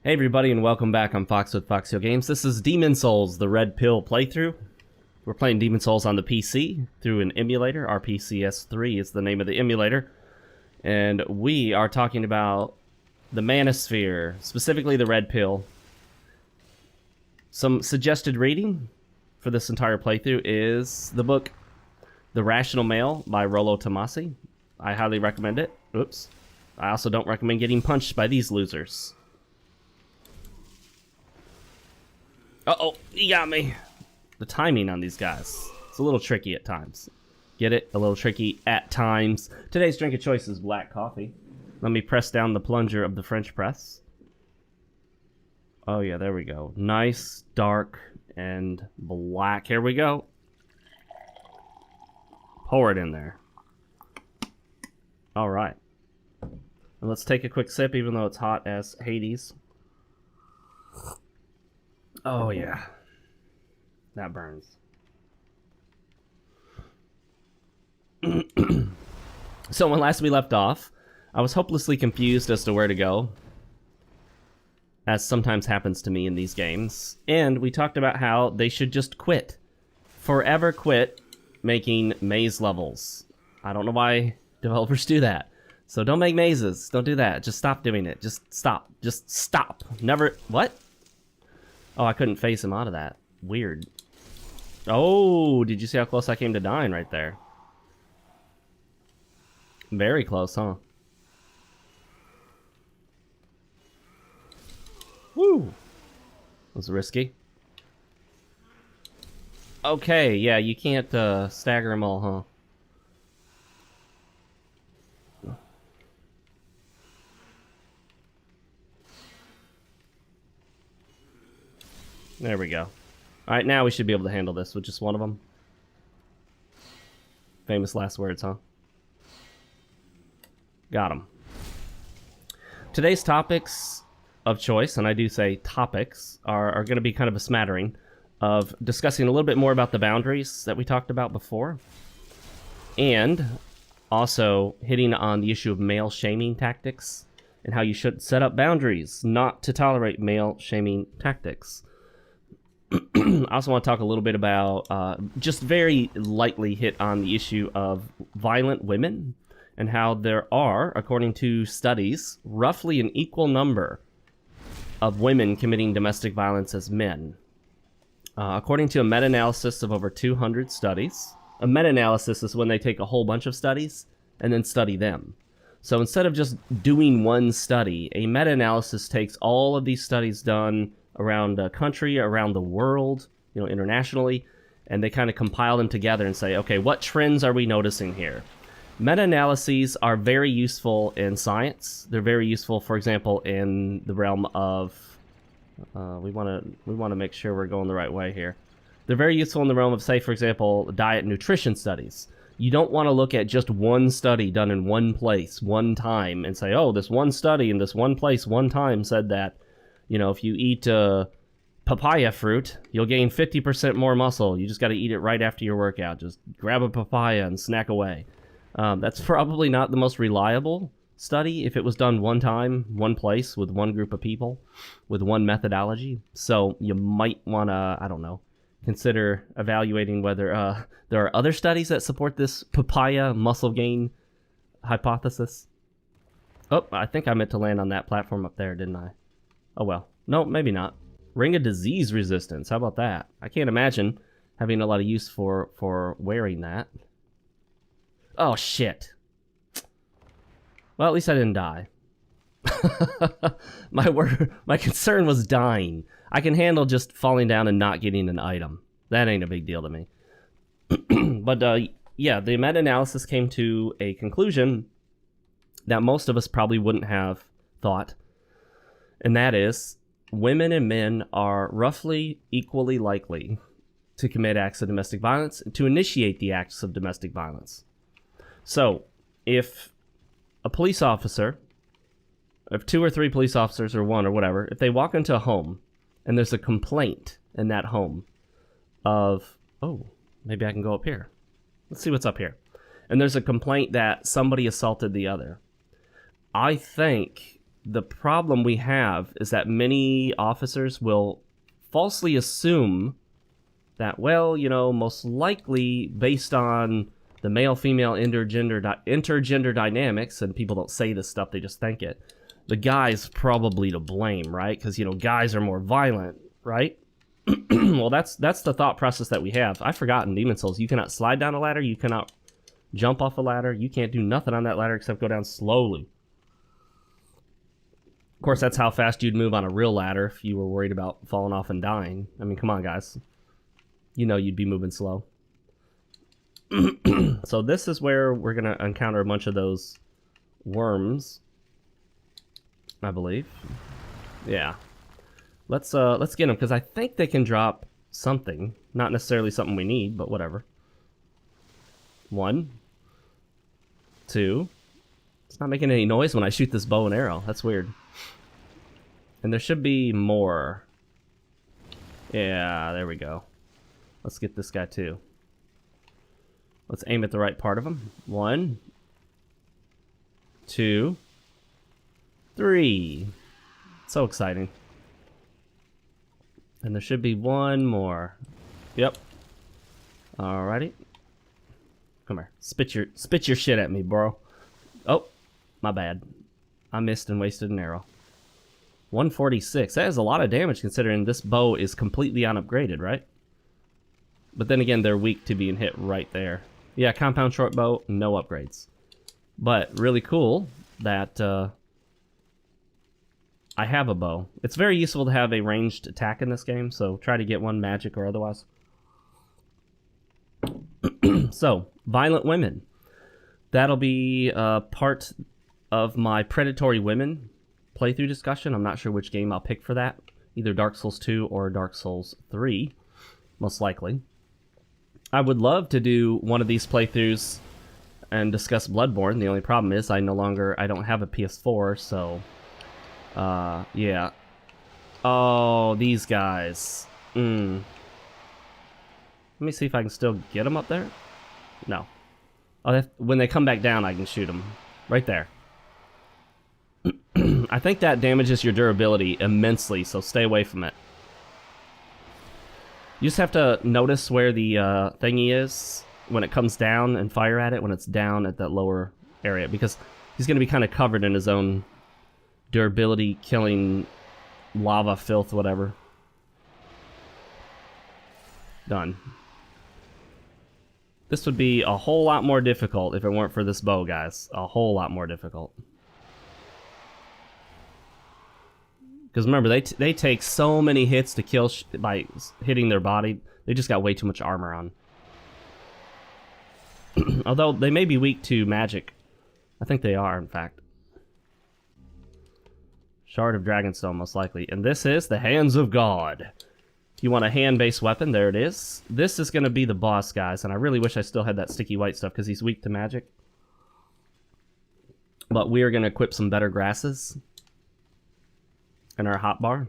Hey everybody and welcome back. I'm Fox with FoxeoGames. This is Demon Souls, the Red Pill playthrough. We're playing Demon Souls on the PC through an emulator. RPCS3 is the name of the emulator. And we are talking about the Manosphere, specifically the Red Pill. Some suggested reading for this entire playthrough is the book The Rational Male by Rollo Tomasi. I highly recommend it. Oops. I also don't recommend getting punched by these losers. Uh-oh, he got me. The timing on these guys, it's a little tricky at times. Get it? A little tricky at times. Today's drink of choice is black coffee. Let me press down the plunger of the French press. Oh yeah, there we go. Nice, dark, and black. Here we go. Pour it in there. All right. And let's take a quick sip, even though it's hot as Hades. Oh yeah, that burns. So when last we left off, I was hopelessly confused as to where to go, as sometimes happens to me in these games, and we talked about how they should just quit. Forever quit making maze levels. I don't know why developers do that. So don't make mazes. Don't do that. Just stop doing it. Just stop. Just stop. Never... What? Oh, I couldn't face him out of that. Weird. Oh, did you see how close I came to dying right there? Very close, huh? Woo! Was risky. Okay, yeah, you can't stagger them all, huh? There we go. Alright, now we should be able to handle this with just one of them. Famous last words, huh? Got him. Today's topics of choice, and I do say topics, are going to be kind of a smattering of discussing a little bit more about the boundaries that we talked about before, and also hitting on the issue of male shaming tactics and how you should set up boundaries not to tolerate male shaming tactics. I also want to talk a little bit about, just very lightly hit on the issue of violent women and how there are, according to studies, roughly an equal number of women committing domestic violence as men. According to a meta-analysis of over 200 studies, a meta-analysis is when they take a whole bunch of studies and then study them. So instead of just doing one study, a meta-analysis takes all of these studies done around the country, around the world, you know, internationally, and they kind of compile them together and say, okay, what trends are we noticing here? Meta-analyses are very useful in science. They're very useful, for example, in the realm of, we want to make sure we're going the right way here. They're very useful in the realm of, say, for example, diet and nutrition studies. You don't want to look at just one study done in one place, one time, and say, oh, this one study in this one place, one time said that, you know, if you eat papaya fruit, you'll gain 50% more muscle. You just got to eat it right after your workout. Just grab a papaya and snack away. That's probably not the most reliable study if it was done one time, one place, with one group of people, with one methodology. So you might want to, I don't know, consider evaluating whether there are other studies that support this papaya muscle gain hypothesis. Oh, I think I meant to land on that platform up there, didn't I? Oh well. No, maybe not. Ring of disease resistance. How about that? I can't imagine having a lot of use for wearing that. Oh, shit. Well, at least I didn't die. My concern was dying. I can handle just falling down and not getting an item. That ain't a big deal to me. But, yeah, the meta-analysis came to a conclusion that most of us probably wouldn't have thought. And that is, women and men are roughly equally likely to commit acts of domestic violence, to initiate the acts of domestic violence. So, if a police officer, if 2 or 3 police officers or 1 or whatever, if they walk into a home and there's a complaint in that home of, oh, maybe I can go up here. Let's see what's up here. And there's a complaint that somebody assaulted the other. I think The problem we have is that many officers will falsely assume that, well, you know, most likely based on the male-female intergender dynamics, and people don't say this stuff, they just think it, the guy's probably to blame, right? Because, you know, guys are more violent, right? Well, that's the thought process that we have. I've forgotten Demon Souls. You cannot slide down a ladder. You cannot jump off a ladder. You can't do nothing on that ladder except go down slowly. Of course, that's how fast you'd move on a real ladder if you were worried about falling off and dying. I mean, come on, guys. You know you'd be moving slow. So this is where we're going to encounter a bunch of those worms, I believe. Yeah. Let's get them, because I think they can drop something. Not necessarily something we need, but whatever. 1, 2. It's not making any noise when I shoot this bow and arrow. That's weird. And there should be more. Yeah, there we go. Let's get this guy too. Let's aim at the right part of him. 1, 2, 3. So exciting. And there should be one more. Yep. Alrighty. Come here. Spit your shit at me, bro. Oh, my bad. I missed and wasted an arrow. 146. That is a lot of damage considering this bow is completely unupgraded, right? But then again, they're weak to being hit right there. Yeah, compound short bow, no upgrades. But really cool that I have a bow. It's very useful to have a ranged attack in this game, so try to get one, magic or otherwise. So, violent women. That'll be part of my predatory women playthrough discussion. I'm not sure which game I'll pick for that. Either Dark Souls 2 or Dark Souls 3, most likely. I would love to do one of these playthroughs and discuss Bloodborne. The only problem is I don't have a PS4, so yeah. Oh, these guys. Let me see if I can still get them up there. No. Oh, when they come back down, I can shoot them. Right there. I think that damages your durability immensely, so stay away from it. You just have to notice where the thingy is when it comes down and fire at it when it's down at that lower area, because he's going to be kind of covered in his own durability killing lava filth, whatever. Done. This would be a whole lot more difficult if it weren't for this bow, guys. A whole lot more difficult. Because remember, they take so many hits to kill by hitting their body. They just got way too much armor on. Although they may be weak to magic. I think they are, in fact. Shard of Dragonstone, most likely. And this is the Hands of God. If you want a hand-based weapon, there it is. This is going to be the boss, guys. And I really wish I still had that sticky white stuff because he's weak to magic. But we are going to equip some better grasses in our hotbar,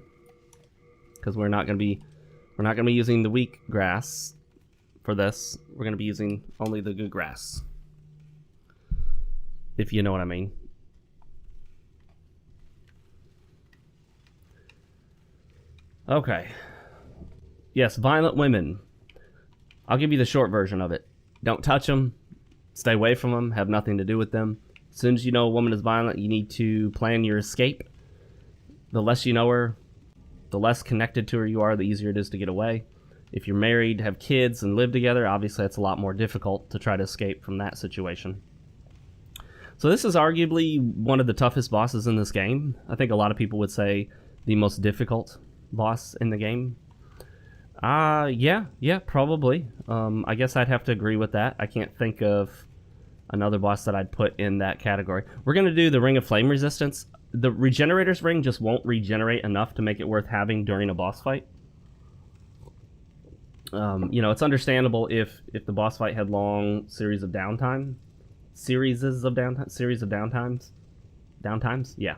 because we're not going to be using the weak grass for this. We're going to be using only the good grass, if you know what I mean. Okay. Yes, violent women. I'll give you the short version of it. Don't touch them. Stay away from them. Have nothing to do with them. As soon as you know a woman is violent, you need to plan your escape. The less you know her, the less connected to her you are, the easier it is to get away. If you're married, have kids, and live together, obviously it's a lot more difficult to try to escape from that situation. So this is arguably one of the toughest bosses in this game. I think a lot of people would say the most difficult boss in the game. Yeah, probably. I guess I'd have to agree with that. I can't think of another boss that I'd put in that category. We're going to do the Ring of Flame Resistance. The Regenerator's Ring just won't regenerate enough to make it worth having during a boss fight. You know, it's understandable if the boss fight had long series of downtimes. Yeah.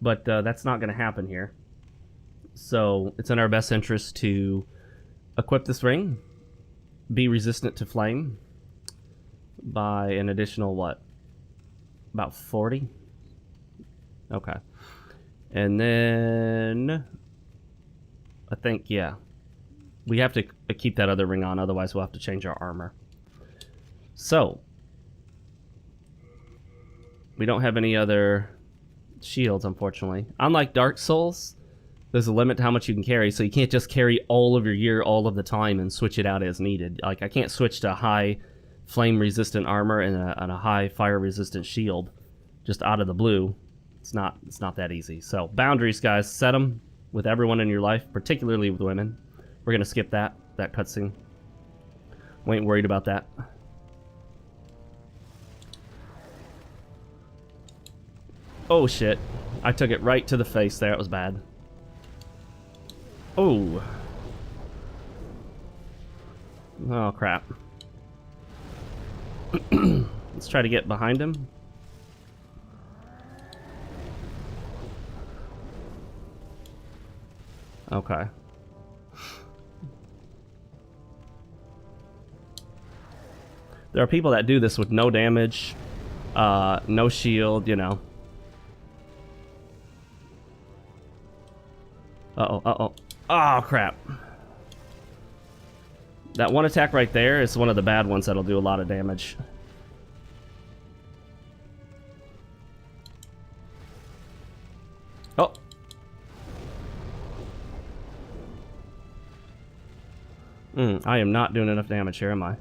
But that's not going to happen here. So it's in our best interest to equip this ring, be resistant to flame by an additional, what? About 40? Okay. And then I think, yeah, we have to keep that other ring on, otherwise we'll have to change our armor. So we don't have any other shields, unfortunately. Unlike Dark Souls, there's a limit to how much you can carry, so you can't just carry all of your gear all of the time and switch it out as needed. Like, I can't switch to high flame-resistant armor and a high fire-resistant shield just out of the blue. It's not that easy. So, boundaries, guys. Set them with everyone in your life, particularly with women. We're going to skip that cutscene. We ain't worried about that. Oh, shit. I took it right to the face there. It was bad. Oh. Oh, crap. Let's try to get behind him. Okay. There are people that do this with no damage, no shield, you know. Uh-oh, uh-oh. Oh, crap. That one attack right there is one of the bad ones that'll do a lot of damage. Oh. I am not doing enough damage here, am I?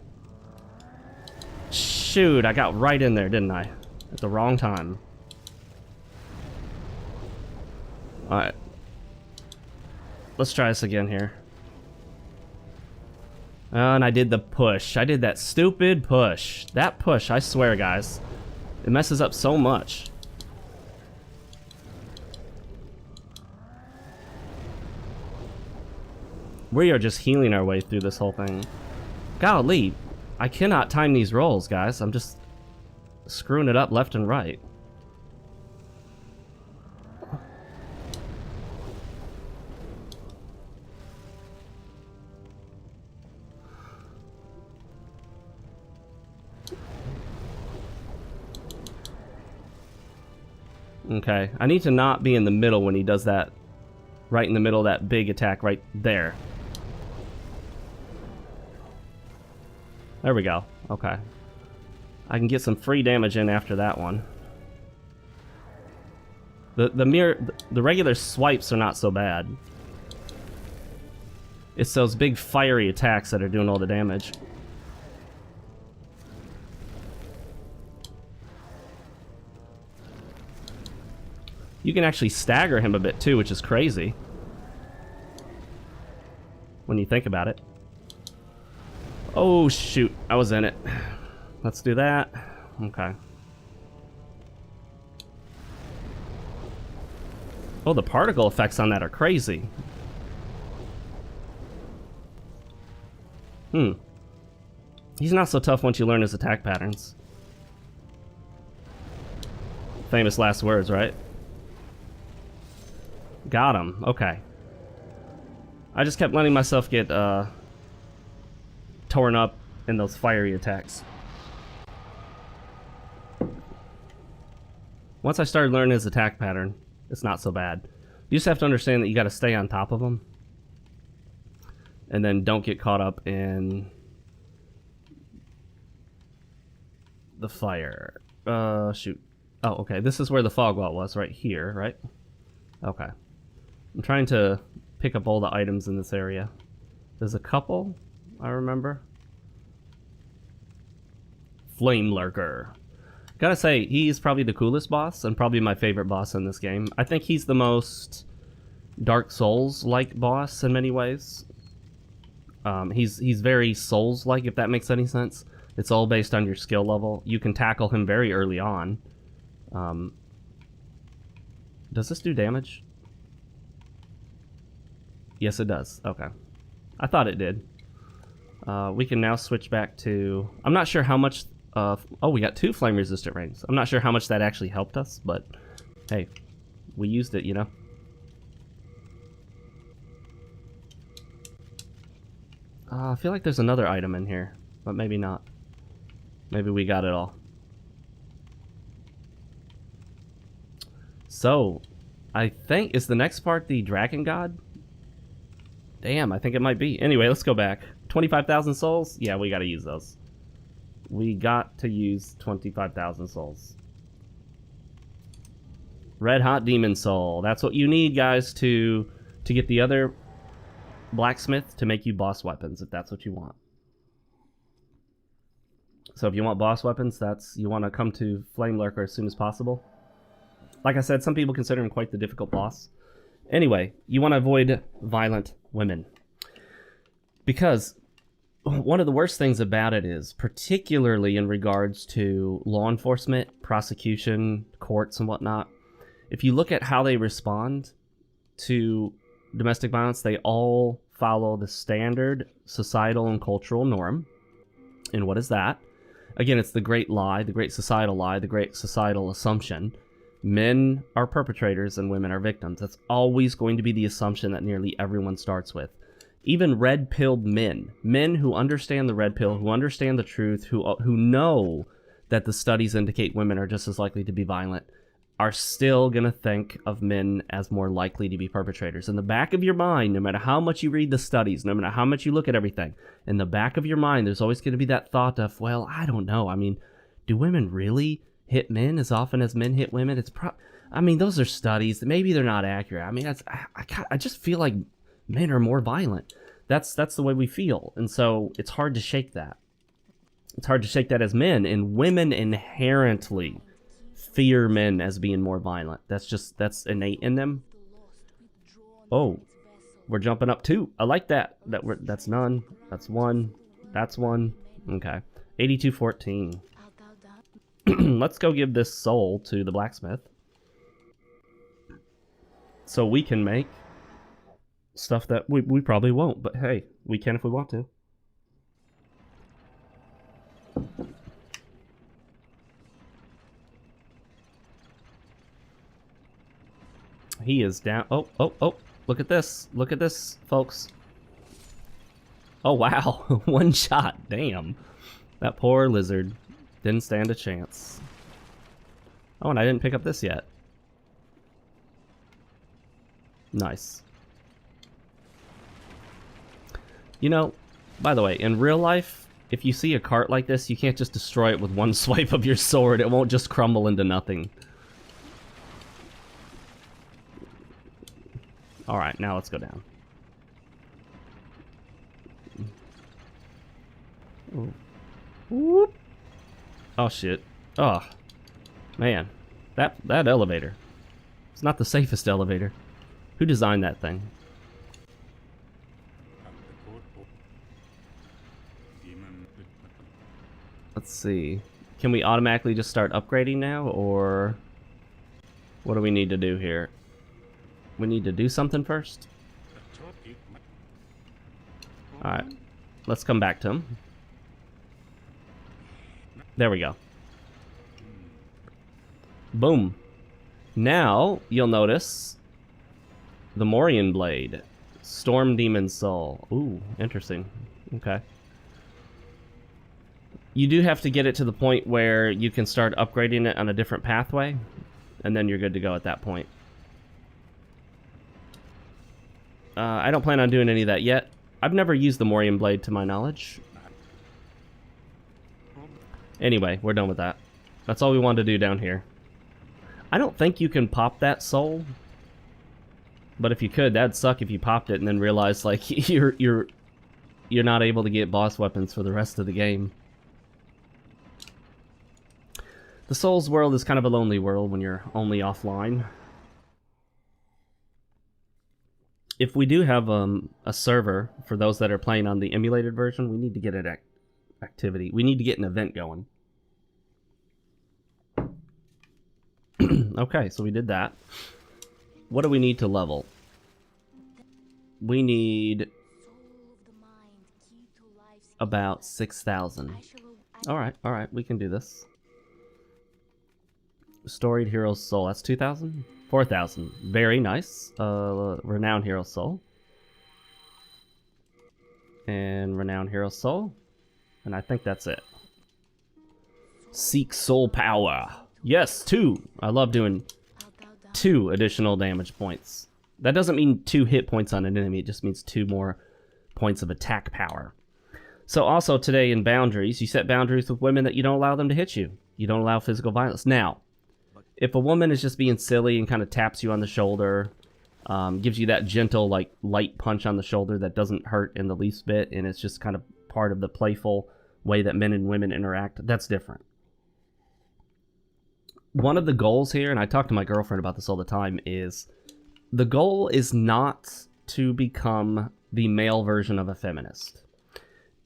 Shoot, I got right in there, didn't I? At the wrong time. Alright. Let's try this again here. And I did the push. I did that stupid push. That push, I swear, guys. It messes up so much. We are just healing our way through this whole thing. Golly, I cannot time these rolls, guys. I'm just screwing it up left and right. Okay, I need to not be in the middle when he does that. Right in the middle of that big attack right there. There we go. Okay. I can get some free damage in after that one. The regular swipes are not so bad. It's those big fiery attacks that are doing all the damage. You can actually stagger him a bit too, which is crazy when you think about it. Oh shoot, I was in it. Let's do that. Okay. Oh, the particle effects on that are crazy. He's not so tough once you learn his attack patterns. Famous last words, right? Got him. Okay. I just kept letting myself get torn up in those fiery attacks. Once I started learning his attack pattern, it's not so bad. You just have to understand that you got to stay on top of him. And then don't get caught up in the fire. Shoot. Oh, okay. This is where the fog wall was, right here, right? Okay. I'm trying to pick up all the items in this area. There's a couple, I remember. Flame Lurker. Gotta say, he's probably the coolest boss and probably my favorite boss in this game. I think he's the most Dark Souls-like boss in many ways. He's very Souls-like, if that makes any sense. It's all based on your skill level. You can tackle him very early on. Does this do damage? Yes, it does. Okay. I thought it did. We can now switch back to... I'm not sure how much... oh, we got 2 flame-resistant rings. I'm not sure how much that actually helped us, but hey, we used it, you know? I feel like there's another item in here, but maybe not. Maybe we got it all. So, I think, is the next part the Dragon God? Damn, I think it might be. Anyway, let's go back. 25,000 souls? Yeah, we gotta use those. We got to use 25,000 souls. Red Hot Demon Soul. That's what you need, guys, to get the other blacksmith to make you boss weapons, if that's what you want. So if you want boss weapons, you want to come to Flame Lurker as soon as possible. Like I said, some people consider him quite the difficult boss. Anyway, you want to avoid violent women. Because one of the worst things about it is, particularly in regards to law enforcement, prosecution, courts, and whatnot, if you look at how they respond to domestic violence, they all follow the standard societal and cultural norm. And what is that? Again, it's the great lie, the great societal lie, the great societal assumption. Men are perpetrators and women are victims. That's always going to be the assumption that nearly everyone starts with. Even red-pilled men who understand the red pill, who understand the truth, who know that the studies indicate women are just as likely to be violent, are still going to think of men as more likely to be perpetrators. In the back of your mind, no matter how much you read the studies, no matter how much you look at everything, in the back of your mind, there's always going to be that thought of, well, I don't know. I mean, do women really hit men as often as men hit women? I mean, those are studies. Maybe they're not accurate. I mean, I just feel like men are more violent. That's the way we feel. And so it's hard to shake that. It's hard to shake that as men. And women inherently fear men as being more violent. That's innate in them. Oh, we're jumping up 2. I like that. That's none. That's 1. That's 1. Okay. 8214. Let's go give this soul to the blacksmith, so we can make stuff that we probably won't, but hey, we can if we want to. He is down. Oh, look at this. Look at this, folks. Oh, wow. One shot. Damn. That poor lizard didn't stand a chance. Oh, and I didn't pick up this yet. Nice. You know, by the way, in real life, if you see a cart like this, you can't just destroy it with one swipe of your sword. It won't just crumble into nothing. Alright, now let's go down. Whoop. Oh, shit. Oh, man. That elevator. It's not the safest elevator. Who designed that thing? Let's see. Can we automatically just start upgrading now, or what do we need to do here? We need to do something first? Alright. Let's come back to him. There we go. Boom. Now, you'll notice the Morian Blade. Storm Demon Soul. Ooh, interesting. Okay. You do have to get it to the point where you can start upgrading it on a different pathway, and then you're good to go at that point. I don't plan on doing any of that yet. I've never used the Morian Blade to my knowledge. Anyway, we're done with that. That's all we wanted to do down here. I don't think you can pop that soul, but if you could, that'd suck if you popped it and then realized like you're not able to get boss weapons for the rest of the game. The Souls world is kind of a lonely world when you're only offline. If we do have a server for those that are playing on the emulated version, we need to get an activity. We need to get an event going. Okay, so we did that. What do we need to level? We need about 6,000. Alright, we can do this. Storied Hero's Soul, that's 2,000? 4,000. Very nice. Renowned Hero's Soul. And Renowned Hero's Soul. And I think that's it. Seek Soul Power. Yes, 2. I love doing 2 additional damage points. That doesn't mean 2 hit points on an enemy, it just means 2 more points of attack power. So also today in boundaries, you set boundaries with women that you don't allow them to hit you. You don't allow physical violence. Now, if a woman is just being silly and kind of taps you on the shoulder, gives you that gentle, like, light punch on the shoulder that doesn't hurt in the least bit, and it's just kind of part of the playful way that men and women interact, that's different. One of the goals here, and I talk to my girlfriend about this all the time, is the goal is not to become the male version of a feminist.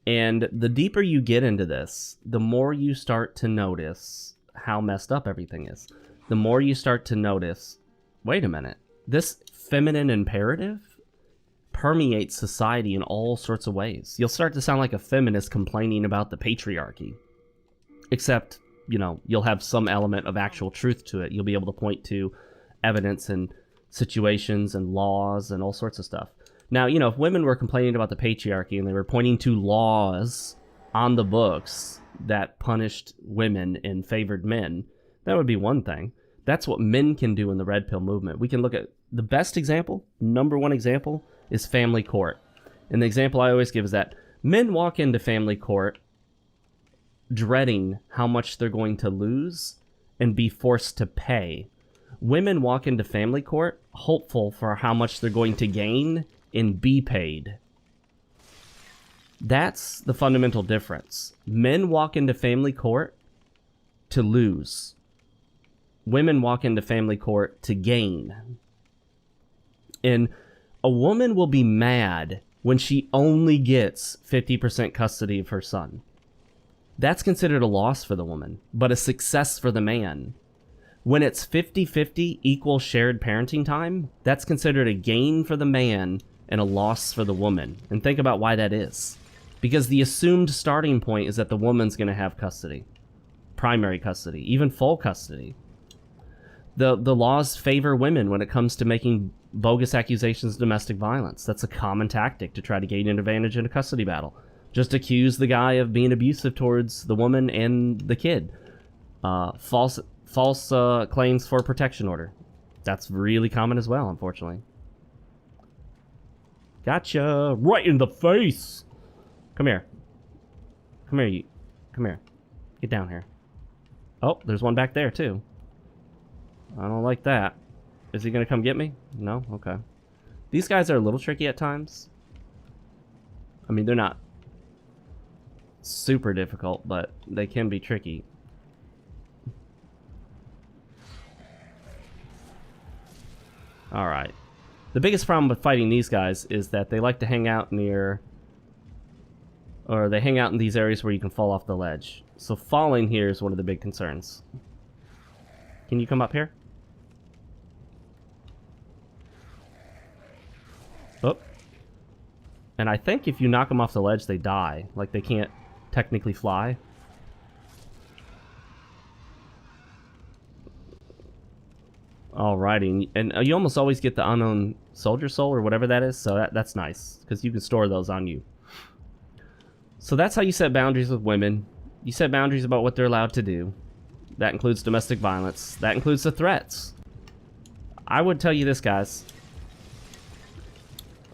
And the deeper you get into this, the more you start to notice how messed up everything is. The more you start to notice, wait a minute, this feminine imperative permeates society in all sorts of ways. You'll start to sound like a feminist complaining about the patriarchy. Except, you know, you'll have some element of actual truth to it. You'll be able to point to evidence and situations and laws and all sorts of stuff. Now, you know, if women were complaining about the patriarchy and they were pointing to laws on the books that punished women and favored men, that would be one thing. That's what men can do in the Red Pill movement. We can look at the best example, number one example, is family court. And the example I always give is that men walk into family court dreading how much they're going to lose and be forced to pay. Women walk into family court hopeful for how much they're going to gain and be paid. That's the fundamental difference. Men walk into family court to lose. Women walk into family court to gain. And a woman will be mad when she only gets 50% custody of her son. That's considered a loss for the woman, but a success for the man. When it's 50-50 equal shared parenting time, that's considered a gain for the man and a loss for the woman. And think about why that is. Because the assumed starting point is that the woman's going to have custody. Primary custody, even full custody. The laws favor women when it comes to making bogus accusations of domestic violence. That's a common tactic to try to gain an advantage in a custody battle. Just accuse the guy of being abusive towards the woman and the kid. False claims for protection order. That's really common as well, unfortunately. Gotcha! Right in the face! Come here. Come here, you. Come here. Get down here. Oh, there's one back there, too. I don't like that. Is he gonna come get me? No? Okay. These guys are a little tricky at times. I mean, they're not super difficult, but they can be tricky. Alright. The biggest problem with fighting these guys is that they like to hang out near... or they hang out in these areas where you can fall off the ledge. So falling here is one of the big concerns. Can you come up here? Oh. And I think if you knock them off the ledge, they die. Like, they can't technically fly. Alrighty, and you almost always get the unknown soldier soul or whatever that is, so that's nice, because you can store those on you. So that's how you set boundaries with women. You set boundaries about what they're allowed to do. That includes domestic violence. That includes the threats. I would tell you this, guys.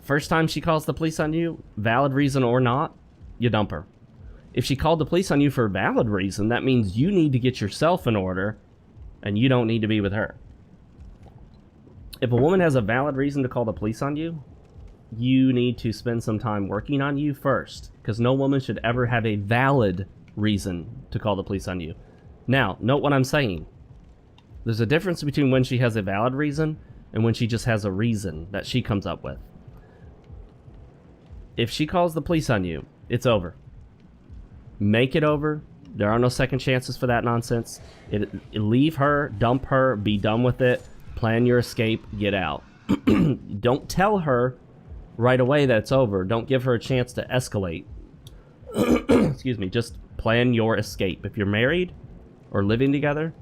First time she calls the police on you, valid reason or not, you dump her. If she called the police on you for a valid reason, that means you need to get yourself in order, and you don't need to be with her. If a woman has a valid reason to call the police on you, you need to spend some time working on you first, because no woman should ever have a valid reason to call the police on you. Now, note what I'm saying. There's a difference between when she has a valid reason and when she just has a reason that she comes up with. If she calls the police on you, it's over. Make it over. There are no second chances for that nonsense. Leave her, dump her, be done with it. Plan your escape, get out. Don't tell her right away that it's over. Don't give her a chance to escalate. Excuse me, just plan your escape. If you're married or living together,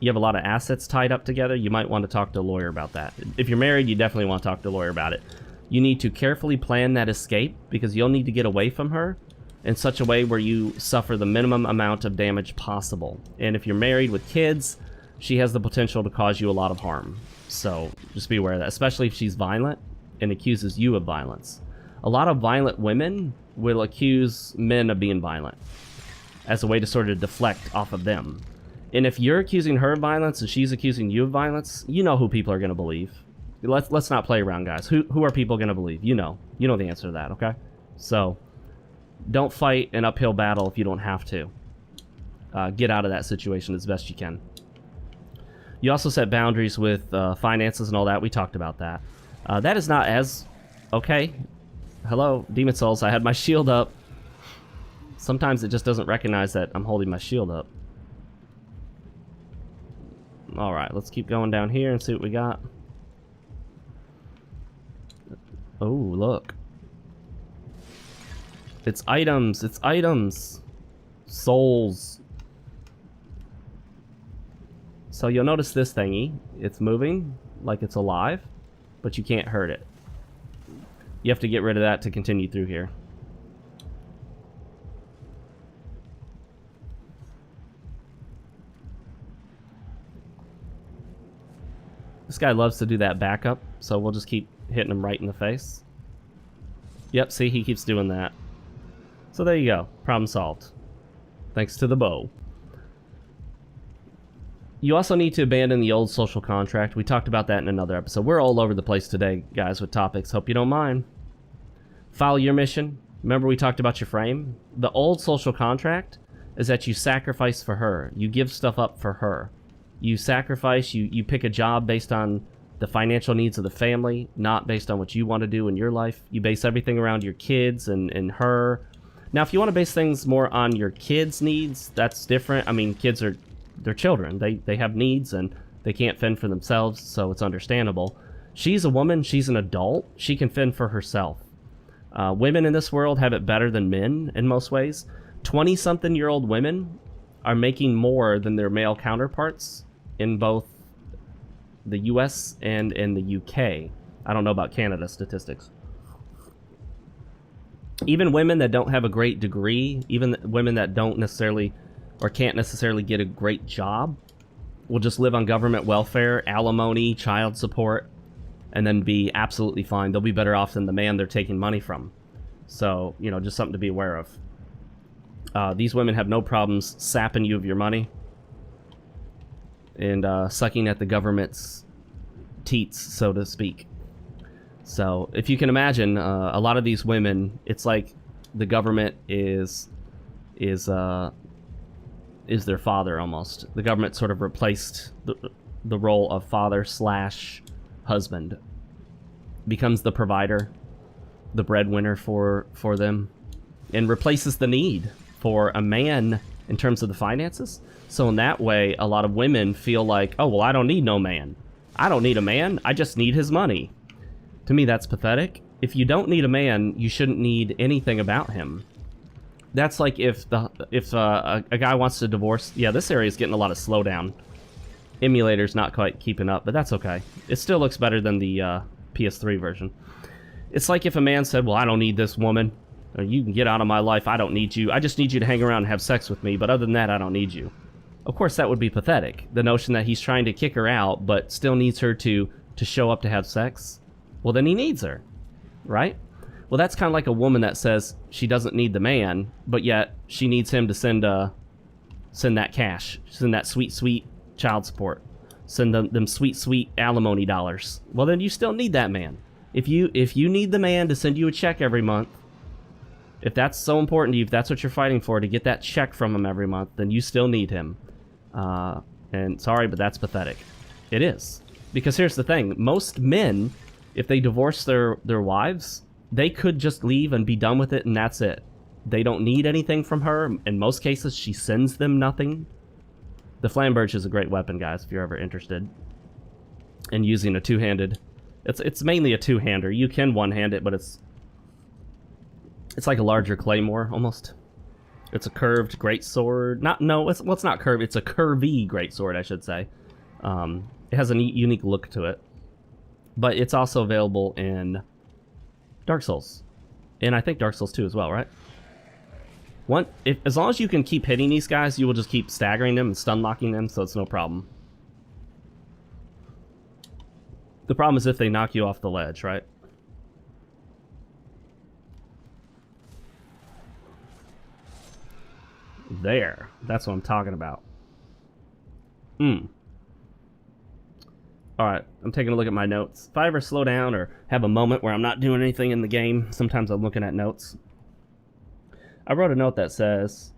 you have a lot of assets tied up together, you might want to talk to a lawyer about that. If you're married, you definitely want to talk to a lawyer about it. You need to carefully plan that escape, because you'll need to get away from her in such a way where you suffer the minimum amount of damage possible. And if you're married with kids, she has the potential to cause you a lot of harm. So just be aware of that, especially if she's violent and accuses you of violence. A lot of violent women will accuse men of being violent as a way to sort of deflect off of them. And if you're accusing her of violence and she's accusing you of violence, you know who people are going to believe. Let's not play around, guys. Who are people going to believe? You know the answer to that, okay? So don't fight an uphill battle if you don't have to. Get out of that situation as best you can. You also set boundaries with finances and all that. We talked about that. That is not as... Okay. Hello, Demon Souls. I had my shield up. Sometimes it just doesn't recognize that I'm holding my shield up. Alright, let's keep going down here and see what we got. Oh, look. It's items. It's items. Souls. So you'll notice this thingy. It's moving like it's alive, but you can't hurt it. You have to get rid of that to continue through here. This guy loves to do that backup, so we'll just keep hitting him right in the face. Yep, see, he keeps doing that. So there you go. Problem solved. Thanks to the bow. You also need to abandon the old social contract. We talked about that in another episode. We're all over the place today, guys, with topics. Hope you don't mind. Follow your mission. Remember we talked about your frame? The old social contract is that you sacrifice for her. You give stuff up for her. You sacrifice, you pick a job based on the financial needs of the family, not based on what you want to do in your life. You base everything around your kids and her. Now, if you want to base things more on your kids' needs, that's different. I mean, kids are... They're children. They have needs and they can't fend for themselves, so it's understandable. She's a woman. She's an adult. She can fend for herself. Women in this world have it better than men in most ways. 20-something-year-old women are making more than their male counterparts in both the US and in the UK. I don't know about Canada statistics. Even women that don't have a great degree, even women that don't necessarily... or can't necessarily get a great job, will just live on government welfare, alimony, child support, and then be absolutely fine. They'll be better off than the man they're taking money from. So, you know, just something to be aware of. These women have no problems sapping you of your money and sucking at the government's teats, so to speak. So, if you can imagine, a lot of these women, it's like the government is their father almost. The government sort of replaced the role of father slash husband. Becomes the provider, the breadwinner for them, and replaces the need for a man in terms of the finances. So in that way, a lot of women feel like, oh, well, I don't need no man. I don't need a man. I just need his money. To me, that's pathetic. If you don't need a man, you shouldn't need anything about him. That's like if a guy wants to divorce... Yeah, this area is getting a lot of slowdown. Emulator's not quite keeping up, but that's okay. It still looks better than the PS3 version. It's like if a man said, well, I don't need this woman. Or, you can get out of my life. I don't need you. I just need you to hang around and have sex with me, but other than that, I don't need you. Of course, that would be pathetic. The notion that he's trying to kick her out, but still needs her to show up to have sex. Well, then he needs her, right? Well, that's kind of like a woman that says she doesn't need the man, but yet she needs him to send that cash, send that sweet, sweet child support, send them sweet, sweet alimony dollars. Well, then you still need that man. If you need the man to send you a check every month, if that's so important to you, if that's what you're fighting for, to get that check from him every month, then you still need him. And sorry, but that's pathetic. It is. Because here's the thing. Most men, if they divorce their wives... they could just leave and be done with it, and that's it. They don't need anything from her. In most cases, she sends them nothing. The Flamberge is a great weapon, guys, if you're ever interested in using a two-handed. It's mainly a two-hander. You can one-hand it, but it's like a larger claymore, almost. It's a curved greatsword. It's not curved. It's a curvy greatsword, I should say. It has a unique look to it. But it's also available in Dark Souls. And I think Dark Souls 2 as well, right? As long as you can keep hitting these guys, you will just keep staggering them and stun locking them, so it's no problem. The problem is if they knock you off the ledge, right? There. That's what I'm talking about. Alright, I'm taking a look at my notes. If I ever slow down or have a moment where I'm not doing anything in the game, sometimes I'm looking at notes. I wrote a note that says,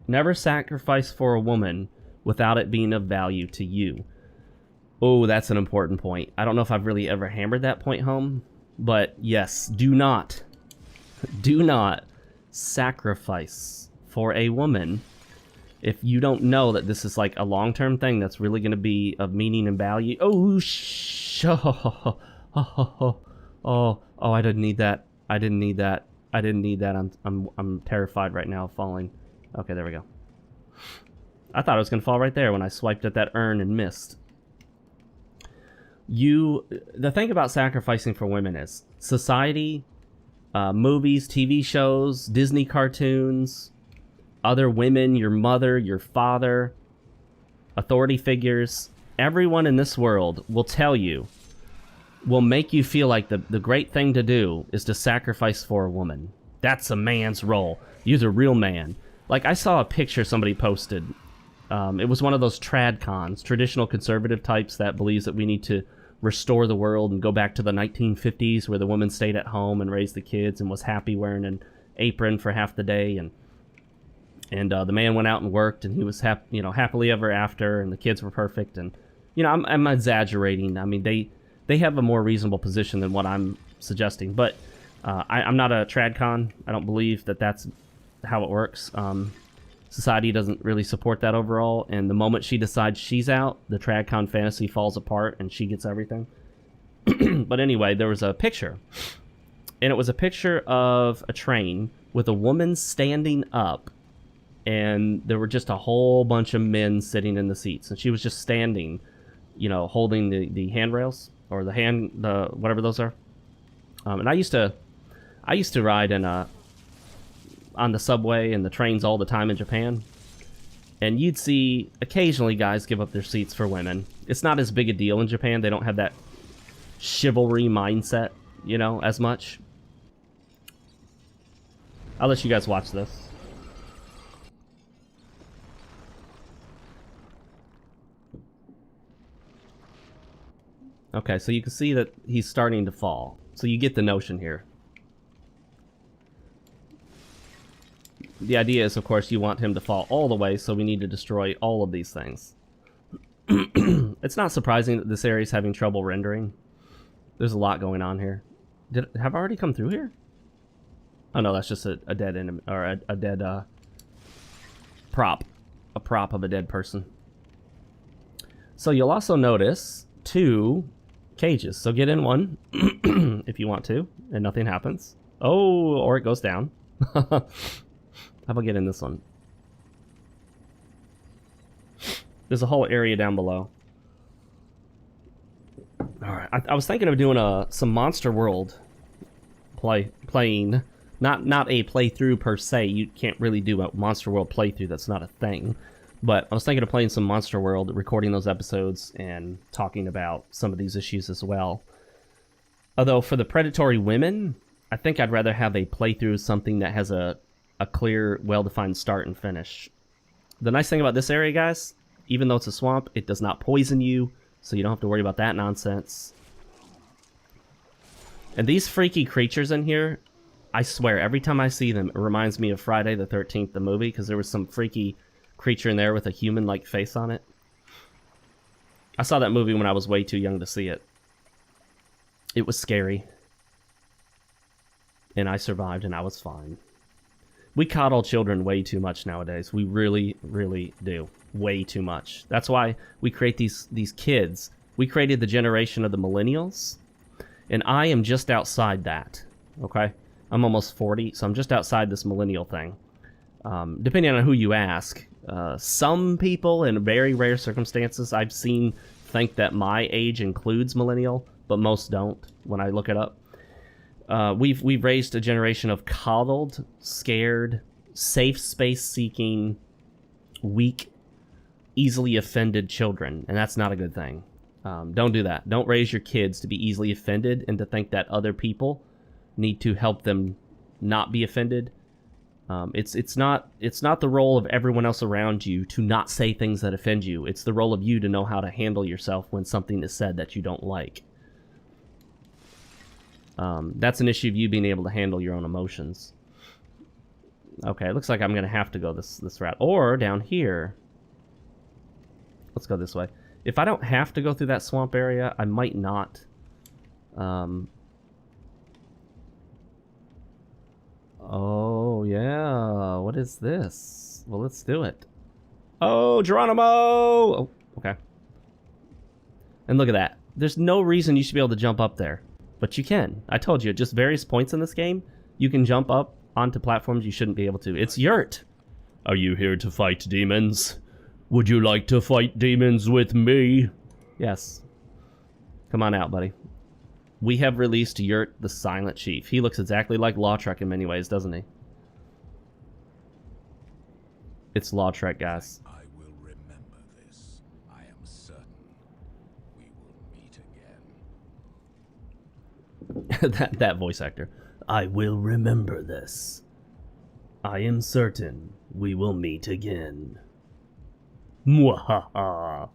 never sacrifice for a woman without it being of value to you. Oh, that's an important point. I don't know if I've really ever hammered that point home, but yes, do not sacrifice for a woman if you don't know that this is like a long-term thing that's really going to be of meaning and value. Oh, I didn't need that. I didn't need that. I didn't need that. I'm terrified right now of falling. Okay, there we go. I thought I was going to fall right there when I swiped at that urn and missed. The thing about sacrificing for women is society, movies, TV shows, Disney cartoons, other women, your mother, your father, authority figures, everyone in this world will tell you, will make you feel like the great thing to do is to sacrifice for a woman. That's a man's role. You're the real man. Like, I saw a picture somebody posted. It was one of those trad cons, traditional conservative types that believes that we need to restore the world and go back to the 1950s where the woman stayed at home and raised the kids and was happy wearing an apron for half the day, and the man went out and worked, and he was happily ever after, and the kids were perfect. And I'm exaggerating. I mean, they have a more reasonable position than what I'm suggesting, but I'm not a tradcon. I don't believe that that's how it works. Society doesn't really support that overall, and the moment she decides she's out, the tradcon fantasy falls apart and she gets everything. But anyway, there was a picture, and it was a picture of a train with a woman standing up, and there were just a whole bunch of men sitting in the seats, and she was just standing, holding the handrails or the whatever those are. And I used to ride on the subway and the trains all the time in Japan, and you'd see occasionally guys give up their seats for women. It's not as big a deal in Japan. They don't have that chivalry mindset, as much. I'll let you guys watch this. Okay, so you can see that he's starting to fall. So you get the notion here. The idea is, of course, you want him to fall all the way, so we need to destroy all of these things. It's not surprising that this area is having trouble rendering. There's a lot going on here. Have I already come through here? Oh no, that's just a dead enemy, or a dead prop. A prop of a dead person. So you'll also notice 2 cages. So get in one if you want to, and nothing happens. Oh, or it goes down. How about get in this one? There's a whole area down below. Alright, I was thinking of doing some Monster World playing. Not a playthrough per se. You can't really do a Monster World playthrough. That's not a thing. But I was thinking of playing some Monster World, recording those episodes, and talking about some of these issues as well. Although, for the predatory women, I think I'd rather have a playthrough, something that has a clear, well-defined start and finish. The nice thing about this area, guys, even though it's a swamp, it does not poison you, so you don't have to worry about that nonsense. And these freaky creatures in here, I swear, every time I see them, it reminds me of Friday the 13th, the movie, because there was some freaky creature in there with a human-like face on it. I saw that movie when I was way too young to see it. It was scary. And I survived, and I was fine. We coddle children way too much nowadays. We really, really do. Way too much. That's why we create these kids. We created the generation of the millennials, and I am just outside that, okay? I'm almost 40, so I'm just outside this millennial thing. Depending on who you ask, some people, in very rare circumstances, I've seen think that my age includes millennial, but most don't when I look it up. We've raised a generation of coddled, scared, safe space seeking, weak, easily offended children, and that's not a good thing. Don't do that. Don't raise your kids to be easily offended and to think that other people need to help them not be offended. It's not the role of everyone else around you to not say things that offend you. It's the role of you to know how to handle yourself when something is said that you don't like. That's an issue of you being able to handle your own emotions. Okay, it looks like I'm gonna have to go this route, or down here. Let's go this way. If I don't have to go through that swamp area, I might not. Oh, yeah. What is this? Well, let's do it. Oh, Geronimo! Oh, okay. And look at that. There's no reason you should be able to jump up there. But you can. I told you, at just various points in this game, you can jump up onto platforms you shouldn't be able to. It's Yurt. Are you here to fight demons? Would you like to fight demons with me? Yes. Come on out, buddy. We have released Yurt the Silent Chief. He looks exactly like Lautrec in many ways, doesn't he? It's Lautrec, guys. I will remember this. I am certain we will meet again. that voice actor. I will remember this. I am certain we will meet again. Mwahaha.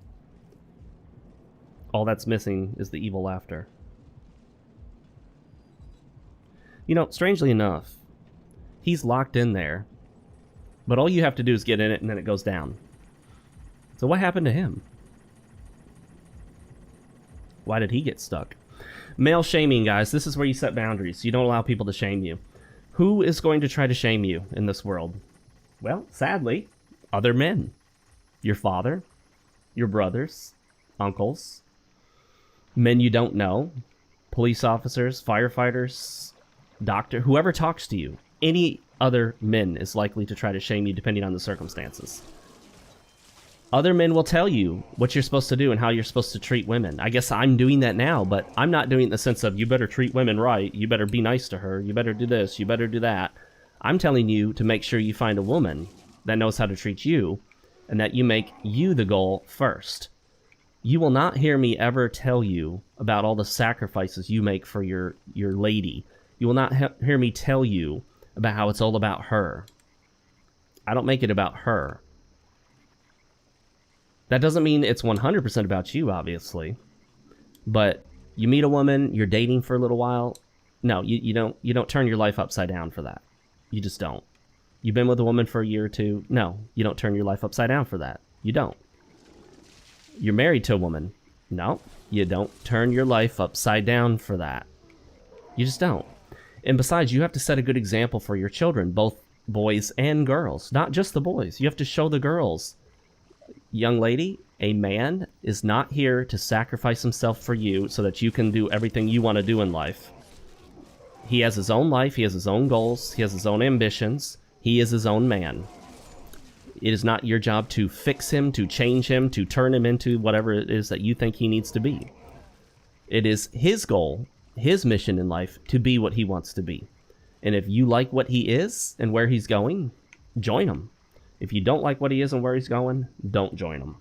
All that's missing is the evil laughter. You know, strangely enough, he's locked in there, but all you have to do is get in it and then it goes down. So what happened to him? Why did he get stuck? Male shaming, guys. This is where you set boundaries. You don't allow people to shame you. Who is going to try to shame you in this world? Well, sadly, other men. Your father, your brothers, uncles, men you don't know, police officers, firefighters, doctor, whoever talks to you. Any other men is likely to try to shame you depending on the circumstances. Other men will tell you what you're supposed to do and how you're supposed to treat women. I guess I'm doing that now, but I'm not doing it in the sense of you better treat women right, you better be nice to her, you better do this, you better do that. I'm telling you to make sure you find a woman that knows how to treat you and that you make you the goal first. You will not hear me ever tell you about all the sacrifices you make for your lady. You will not hear me tell you about how it's all about her. I don't make it about her. That doesn't mean it's 100% about you, obviously. But you meet a woman, you're dating for a little while. No, you don't turn your life upside down for that. You just don't. You've been with a woman for a year or two. No, you don't turn your life upside down for that. You don't. You're married to a woman. No, you don't turn your life upside down for that. You just don't. And besides, you have to set a good example for your children, both boys and girls. Not just the boys. You have to show the girls. Young lady, a man is not here to sacrifice himself for you so that you can do everything you want to do in life. He has his own life. He has his own goals. He has his own ambitions. He is his own man. It is not your job to fix him, to change him, to turn him into whatever it is that you think he needs to be. It is his goal, his mission in life, to be what he wants to be. And if you like what he is and where he's going, join him. If you don't like what he is and where he's going, don't join him.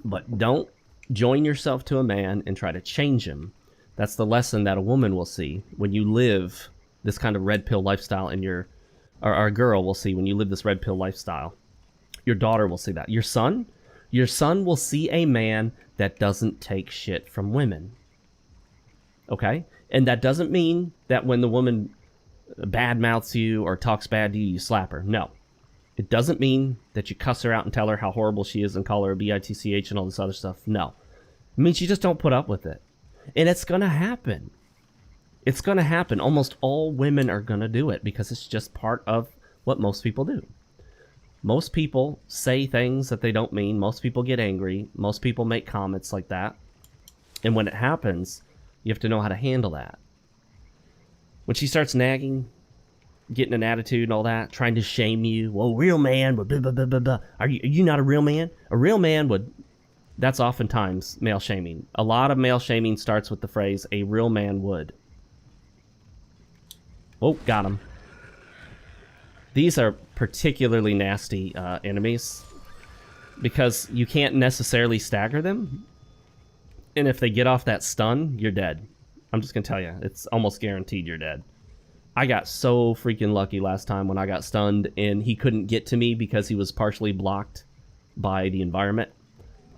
But don't join yourself to a man and try to change him. That's the lesson that a woman will see when you live this kind of red pill lifestyle in your... Or a girl will see when you live this red pill lifestyle. Your daughter will see that. Your son will see a man that doesn't take shit from women. Okay? And that doesn't mean that when the woman badmouths you or talks bad to you, you slap her. No. It doesn't mean that you cuss her out and tell her how horrible she is and call her a bitch and all this other stuff. No. It means you just don't put up with it. And it's going to happen. It's going to happen. Almost all women are going to do it because it's just part of what most people do. Most people say things that they don't mean. Most people get angry. Most people make comments like that. And when it happens, you have to know how to handle that. When she starts nagging, getting an attitude and all that, trying to shame you, well, real man would blah, blah, blah, blah, blah. Are you not a real man? A real man would... That's oftentimes male shaming. A lot of male shaming starts with the phrase, a real man would. Oh, got him. These are particularly nasty enemies. because you can't necessarily stagger them. And if they get off that stun, you're dead. I'm just going to tell you, it's almost guaranteed you're dead. I got so freaking lucky last time when I got stunned and he couldn't get to me because he was partially blocked by the environment.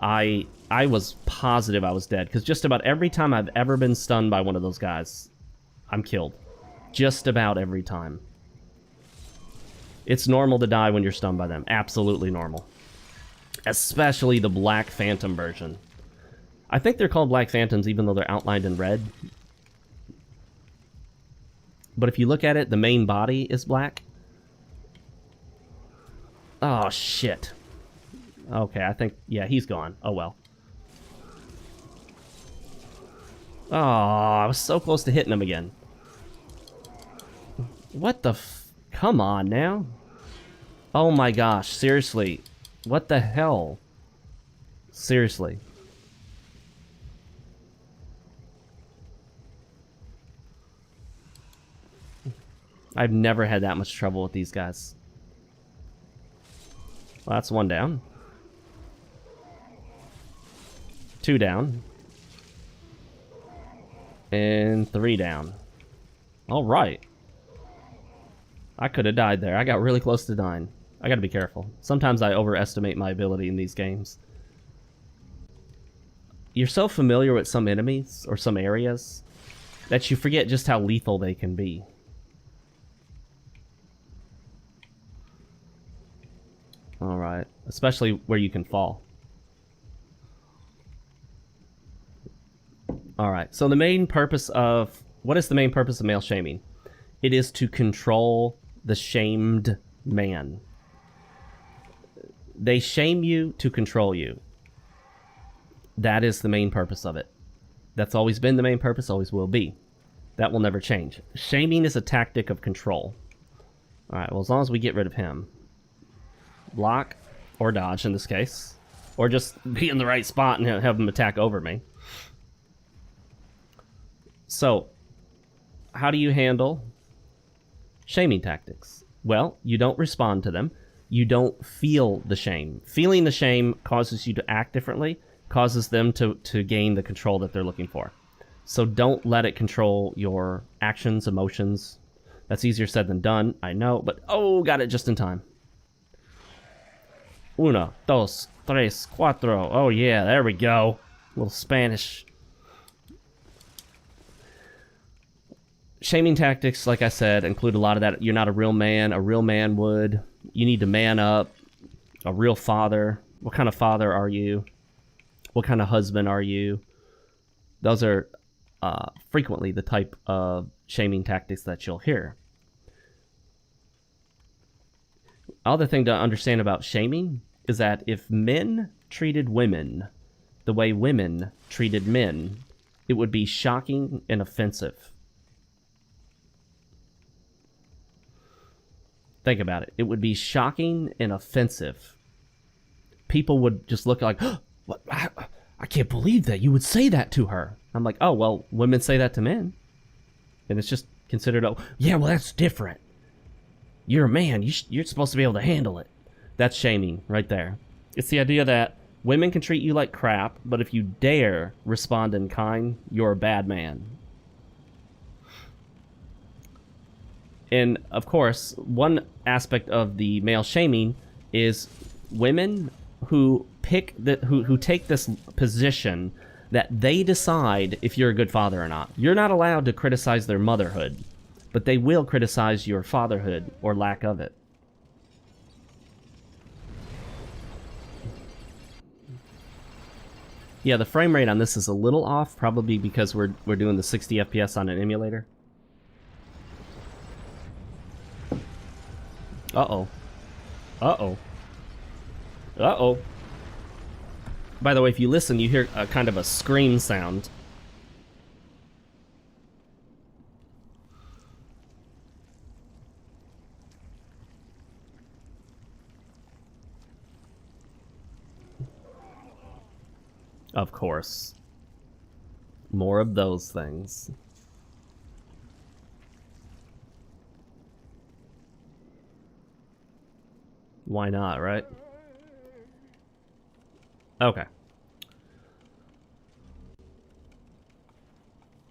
I was positive I was dead, because just about every time I've ever been stunned by one of those guys, I'm killed. Just about every time. It's normal to die when you're stunned by them. Absolutely normal. Especially the Black Phantom version. I think they're called Black Phantoms even though they're outlined in red. But if you look at it, the main body is black. Oh, shit. Okay, I think... Yeah, he's gone. Oh, well. Oh, I was so close to hitting him again. What the f... Come on, now. Oh, my gosh. Seriously. What the hell? Seriously. I've never had that much trouble with these guys. Well, that's one down. Two down. And three down. All right. I could have died there. I got really close to dying. I gotta be careful. Sometimes I overestimate my ability in these games. You're so familiar with some enemies or some areas that you forget just how lethal they can be. Alright, especially where you can fall. Alright, so the main purpose of... What is the main purpose of male shaming? It is to control the shamed man. They shame you to control you. That is the main purpose of it. That's always been the main purpose, always will be. That will never change. Shaming is a tactic of control. Alright, well, as long as we get rid of him. Block or dodge in this case, or just be in the right spot and have them attack over me. So, how do you handle shaming tactics? Well, you don't respond to them. You don't feel the shame. Feeling the shame causes you to act differently, causes them to gain the control that they're looking for. So don't let it control your actions, emotions. That's easier said than done, I know, but oh, got it just in time. Uno, dos, tres, cuatro. Oh yeah, there we go. A little Spanish. Shaming tactics, like I said, include a lot of that. You're not a real man. A real man would. You need to man up. A real father. What kind of father are you? What kind of husband are you? Those are frequently the type of shaming tactics that you'll hear. Other thing to understand about shaming is that if men treated women the way women treated men, it would be shocking and offensive. Think about it. It would be shocking and offensive. People would just look like, oh, what? I can't believe that you would say that to her. I'm like, oh, well, women say that to men. And it's just considered, oh, yeah, well, that's different. You're a man. You're supposed to be able to handle it. That's shaming right there. It's the idea that women can treat you like crap, but if you dare respond in kind, you're a bad man. And, of course, one aspect of the male shaming is women who who take this position that they decide if you're a good father or not. You're not allowed to criticize their motherhood, but they will criticize your fatherhood or lack of it. Yeah, the frame rate on this is a little off, probably because we're doing the 60 FPS on an emulator. Uh-oh. Uh-oh. Uh-oh. By the way, if you listen, you hear a kind of a scream sound. Of course. More of those things. Why not, right? Okay.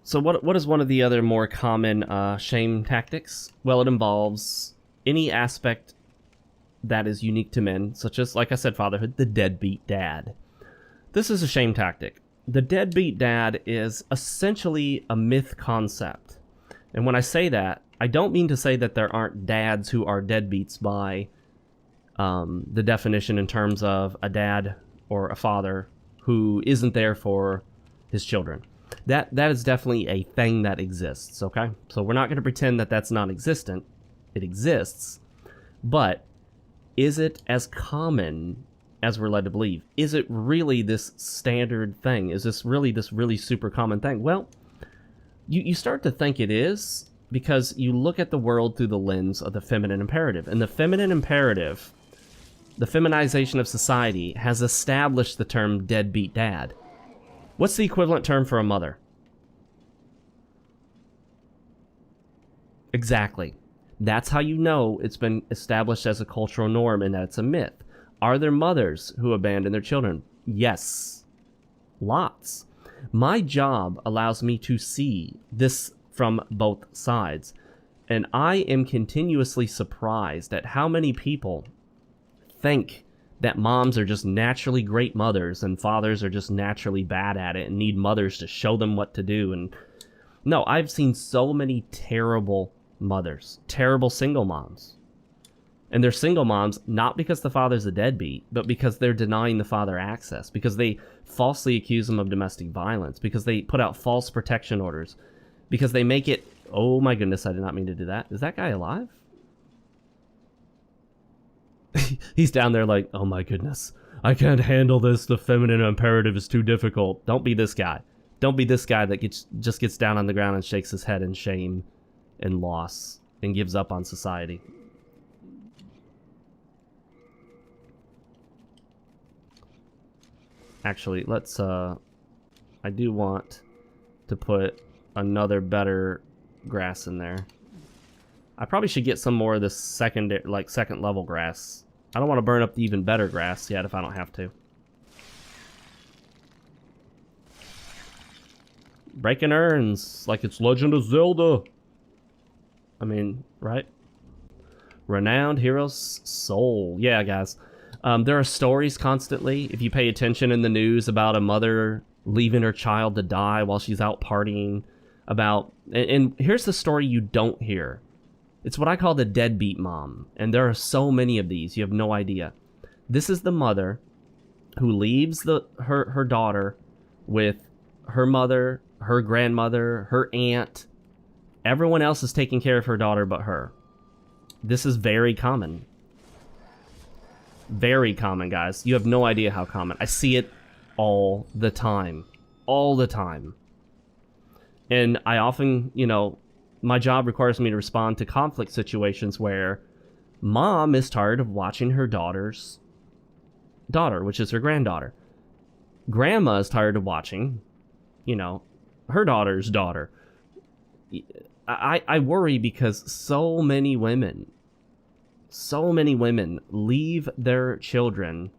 So what is one of the other more common shame tactics? Well, it involves any aspect that is unique to men, such as, like I said, fatherhood, the deadbeat dad. This is a shame tactic. The deadbeat dad is essentially a myth concept. And when I say that, I don't mean to say that there aren't dads who are deadbeats by the definition in terms of a dad or a father who isn't there for his children. That is definitely a thing that exists, okay? So we're not going to pretend that that's non-existent. It exists. But is it as common as we're led to believe? Is it really this standard thing? Is this really super common thing? Well, you start to think it is because you look at the world through the lens of the feminine imperative. And the feminine imperative, the feminization of society, has established the term deadbeat dad. What's the equivalent term for a mother? Exactly. That's how you know it's been established as a cultural norm and that it's a myth. Are there mothers who abandon their children? Yes. Lots. My job allows me to see this from both sides. And I am continuously surprised at how many people think that moms are just naturally great mothers and fathers are just naturally bad at it and need mothers to show them what to do. And no, I've seen so many terrible mothers, terrible single moms. And they're single moms not because the father's a deadbeat, but because they're denying the father access, because they falsely accuse him of domestic violence, because they put out false protection orders, because they make it... Oh my goodness, I did not mean to do that. Is that guy alive? He's down there like, oh my goodness, I can't handle this. The feminine imperative is too difficult. Don't be this guy. Don't be this guy that just gets down on the ground and shakes his head in shame and loss and gives up on society. Actually, let's, I do want to put another better grass in there. I probably should get some more of this second level grass. I don't want to burn up the even better grass yet if I don't have to. Breaking urns like it's Legend of Zelda. I mean, right? Renowned hero's soul. Yeah, guys. There are stories constantly, if you pay attention in the news, about a mother leaving her child to die while she's out partying. And here's the story you don't hear. It's what I call the deadbeat mom. And there are so many of these, you have no idea. This is the mother who leaves her daughter with her mother, her grandmother, her aunt. Everyone else is taking care of her daughter but her. This is very common. Very common, guys. You have no idea how common. I see it all the time. All the time. And I often, my job requires me to respond to conflict situations where mom is tired of watching her daughter's daughter, which is her granddaughter. Grandma is tired of watching, her daughter's daughter. I worry because so many women leave their children.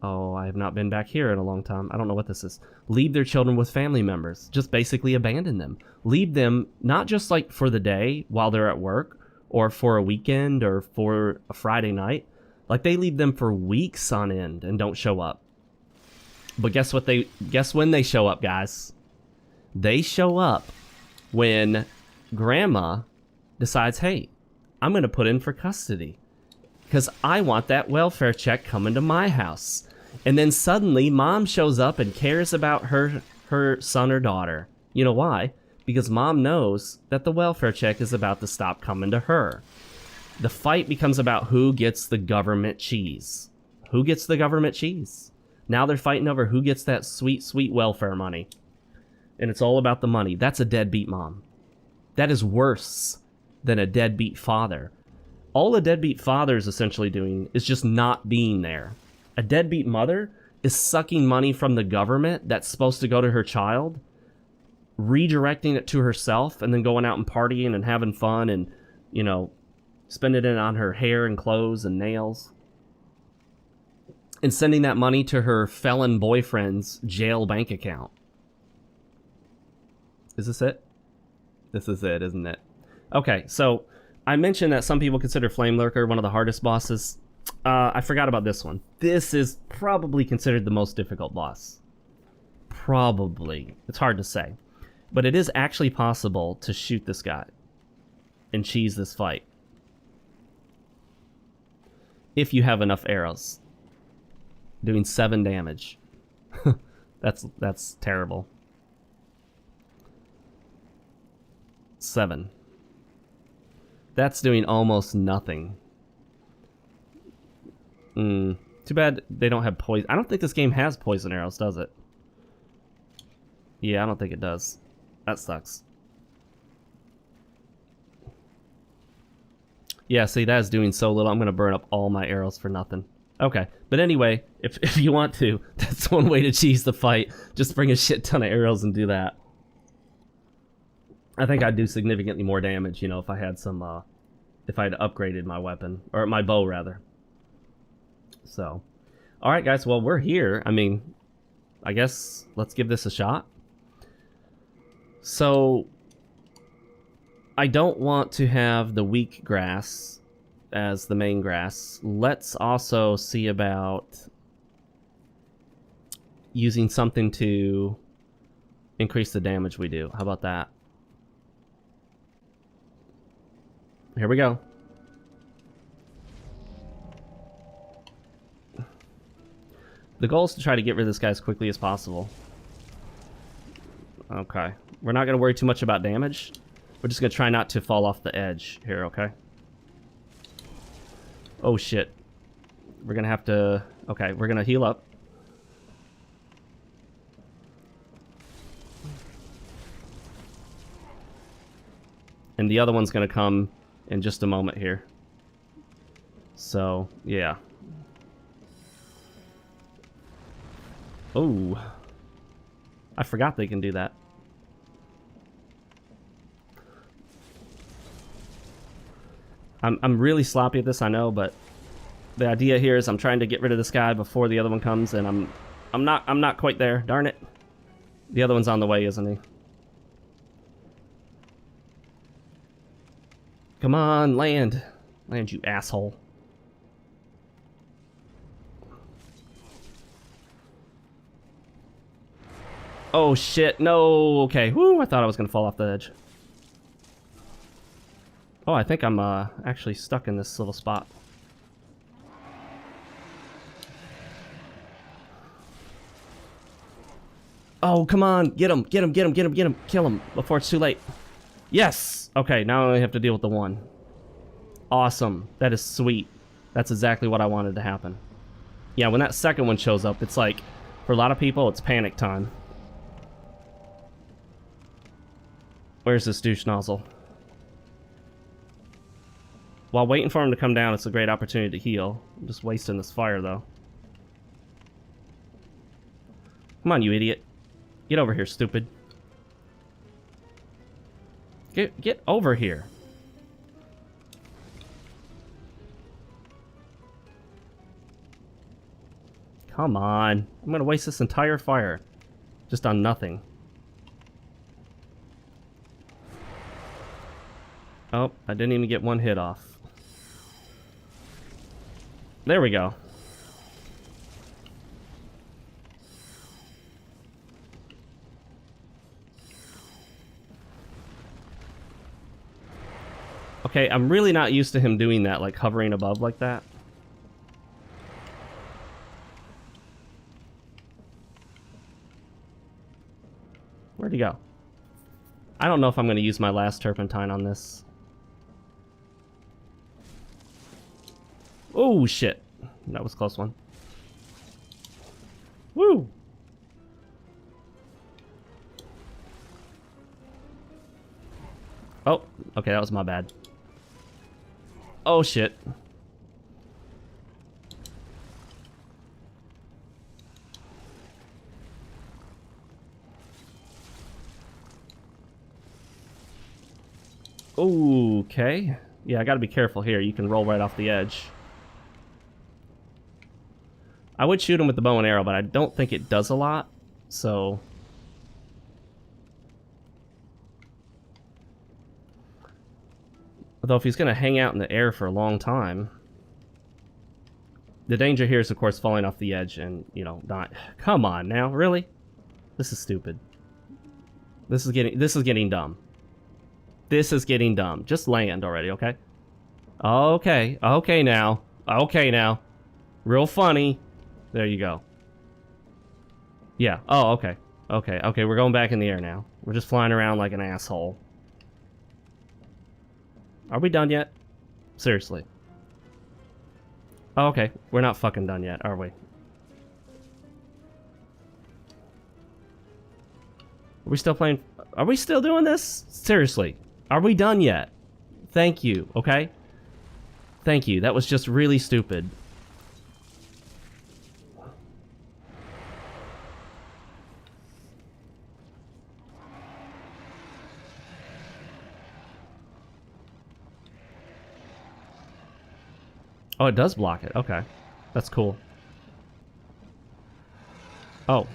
Oh, I have not been back here in a long time. I don't know what this is. Leave their children with family members. Just basically abandon them. Leave them not just like for the day while they're at work or for a weekend or for a Friday night. Like they leave them for weeks on end and don't show up. But guess when they show up, guys? They show up when grandma decides, hey, I'm going to put in for custody because I want that welfare check coming to my house. And then suddenly mom shows up and cares about her son or daughter. You know why? Because mom knows that the welfare check is about to stop coming to her. The fight becomes about who gets the government cheese. Who gets the government cheese? Now they're fighting over who gets that sweet, sweet welfare money. And it's all about the money. That's a deadbeat mom. That is worse than a deadbeat father. All a deadbeat father is essentially doing is just not being there. A deadbeat mother is sucking money from the government that's supposed to go to her child, redirecting it to herself, and then going out and partying and having fun and, spending it on her hair and clothes and nails. and sending that money to her felon boyfriend's jail bank account. Is this it? This is it, isn't it? Okay, so I mentioned that some people consider Flame Lurker one of the hardest bosses. I forgot about this one. This is probably considered the most difficult boss. Probably. It's hard to say. But it is actually possible to shoot this guy and cheese this fight. If you have enough arrows. Doing 7 damage. That's terrible. 7. That's doing almost nothing. Too bad they don't have poison. I don't think this game has poison arrows, does it? Yeah, I don't think it does. That sucks. Yeah, see, that is doing so little. I'm going to burn up all my arrows for nothing. Okay, but anyway, if you want to, that's one way to cheese the fight. Just bring a shit ton of arrows and do that. I think I'd do significantly more damage, you know, if I had some, if I had upgraded my weapon, or my bow, rather. So, alright guys, well, we're here. I mean, I guess let's give this a shot. So, I don't want to have the weak grass as the main grass. Let's also see about using something to increase the damage we do. How about that? Here we go. The goal is to try to get rid of this guy as quickly as possible. Okay. We're not going to worry too much about damage. We're just going to try not to fall off the edge here, okay? Oh, shit. We're going to have to... Okay, we're going to heal up. And the other one's going to come in just a moment here. So, yeah. Oh. I forgot they can do that. I'm really sloppy at this, I know, but the idea here is I'm trying to get rid of this guy before the other one comes, and I'm not quite there. Darn it. The other one's on the way, isn't he? Come on, land. Land, you asshole. Oh shit, no. Okay, whoo, I thought I was gonna fall off the edge. Oh, I think I'm actually stuck in this little spot. Oh, come on, get him, get him, get him, get him, get him, kill him before it's too late. Yes! Okay, now I only have to deal with the one. Awesome, that is sweet. That's exactly what I wanted to happen. Yeah, when that second one shows up, it's like, for a lot of people, it's panic time. Where's this douche nozzle? While waiting for him to come down, it's a great opportunity to heal. I'm just wasting this fire, though. Come on, you idiot. Get over here, stupid. Get over here. Come on. I'm gonna waste this entire fire just on nothing. Oh, I didn't even get one hit off. There we go. Okay, I'm really not used to him doing that, like hovering above like that. Where'd he go? I don't know if I'm going to use my last turpentine on this. Oh, shit. That was a close one. Woo! Oh, okay, that was my bad. Oh, shit. Okay. Yeah, I gotta be careful here. You can roll right off the edge. I would shoot him with the bow and arrow, but I don't think it does a lot, so... Although if he's going to hang out in the air for a long time... The danger here is, of course, falling off the edge and, you know, not... Come on now, really? This is stupid. This is getting dumb. This is getting dumb. Just land already, okay? Okay. Okay now. Okay now. Real funny. There you go. Yeah. Oh, okay. Okay. Okay, we're going back in the air now. We're just flying around like an asshole. Are we done yet? Seriously. Oh, okay. We're not fucking done yet, are we? Are we still playing? Are we still doing this? Seriously. Are we done yet? Thank you, okay? Thank you. That was just really stupid. Oh, it does block it. Okay. That's cool. Oh.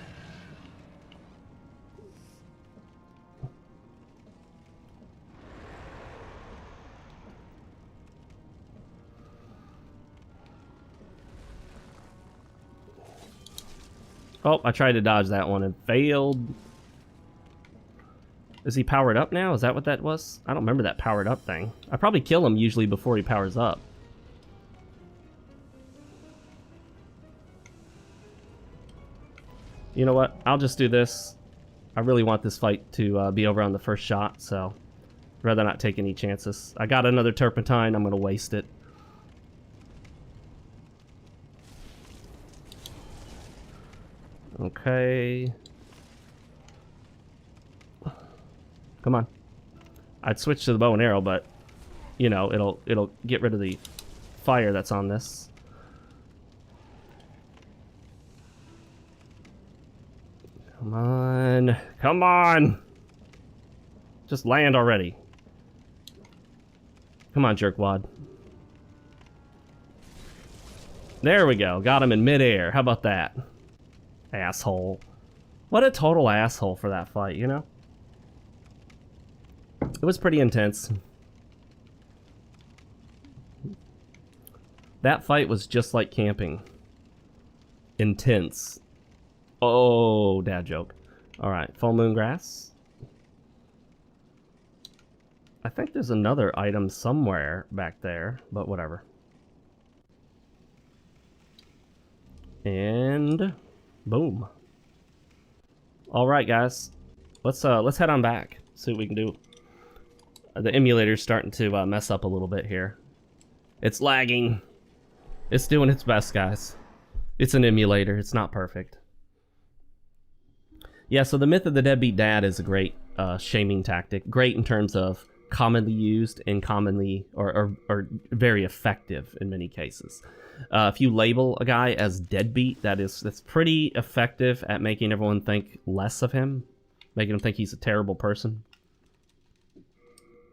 Oh, I tried to dodge that one and failed. Is he powered up now? Is that what that was? I don't remember that powered up thing. I probably kill him usually before he powers up. You know what? I'll just do this. I really want this fight to be over on the first shot, so I'd rather not take any chances. I got another turpentine. I'm going to waste it. Okay. Come on. I'd switch to the bow and arrow, but you know, it'll get rid of the fire that's on this. Come on. Come on. Just land already. Come on, jerkwad. There we go. Got him in midair. How about that? Asshole. What a total asshole for that fight, you know? It was pretty intense. That fight was just like camping. Intense. Oh, dad joke. Alright, full moon grass. I think there's another item somewhere back there, but whatever. And boom. Alright guys. Let's head on back. See what we can do. The emulator's starting to mess up a little bit here. It's lagging. It's doing its best, guys. It's an emulator. It's not perfect. Yeah, so the myth of the deadbeat dad is a great shaming tactic. Great in terms of commonly used and commonly or very effective in many cases. If you label a guy as deadbeat, that's pretty effective at making everyone think less of him, making him think he's a terrible person,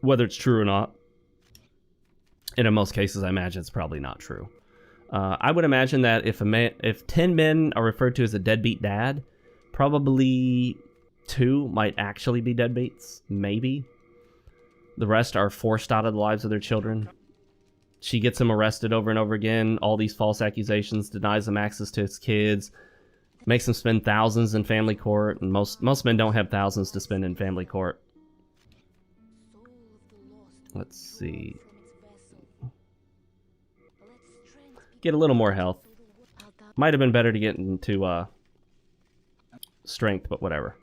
whether it's true or not. And in most cases, I imagine it's probably not true. I would imagine that if 10 men are referred to as a deadbeat dad, probably 2 might actually be deadbeats, maybe. The rest are forced out of the lives of their children. She gets him arrested over and over again, all these false accusations, denies him access to his kids, makes him spend thousands in family court, and most men don't have thousands to spend in family court. Let's see. Get a little more health. Might have been better to get into strength, but whatever.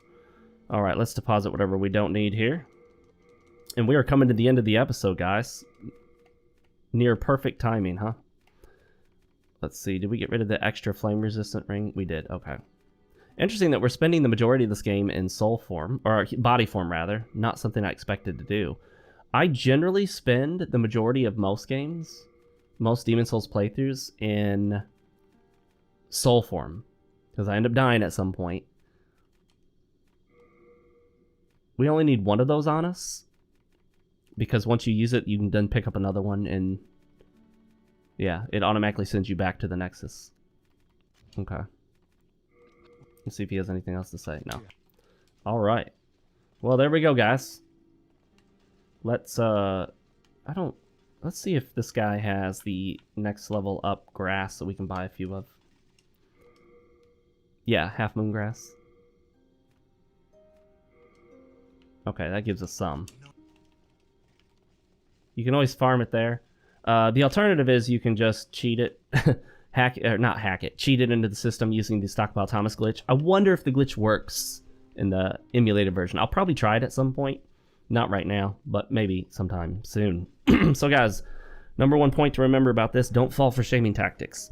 Alright, let's deposit whatever we don't need here. And we are coming to the end of the episode, guys. Near perfect timing, huh? Let's see, did we get rid of the extra flame-resistant ring? We did, okay. Interesting that we're spending the majority of this game in soul form, or body form, rather. Not something I expected to do. I generally spend the majority of most games, most Demon Souls playthroughs, in soul form. Because I end up dying at some point. We only need one of those on us. Because once you use it, you can then pick up another one, and yeah, it automatically sends you back to the Nexus. Okay. Let's see if he has anything else to say. No. All right. Well, there we go, guys. Let's see if this guy has the next level up grass that we can buy a few of. Yeah, half moon grass. Okay, that gives us some. You can always farm it there. The alternative is you can just cheat it, cheat it into the system using the Stockpile Thomas glitch. I wonder if the glitch works in the emulated version. I'll probably try it at some point. Not right now, but maybe sometime soon. So guys, number one point to remember about this, don't fall for shaming tactics.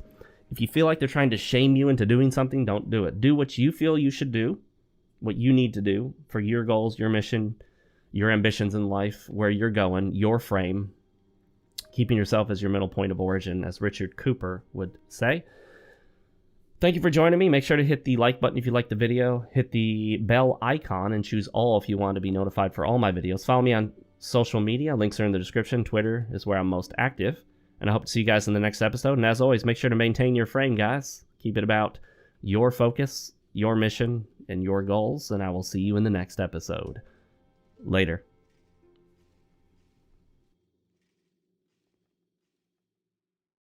If you feel like they're trying to shame you into doing something, don't do it. Do what you feel you should do, what you need to do for your goals, your mission, your ambitions in life, where you're going, your frame, keeping yourself as your middle point of origin, as Richard Cooper would say. Thank you for joining me. Make sure to hit the like button if you liked the video. Hit the bell icon and choose all if you want to be notified for all my videos. Follow me on social media. Links are in the description. Twitter is where I'm most active. And I hope to see you guys in the next episode. And as always, make sure to maintain your frame, guys. Keep it about your focus, your mission, and your goals. And I will see you in the next episode. Later.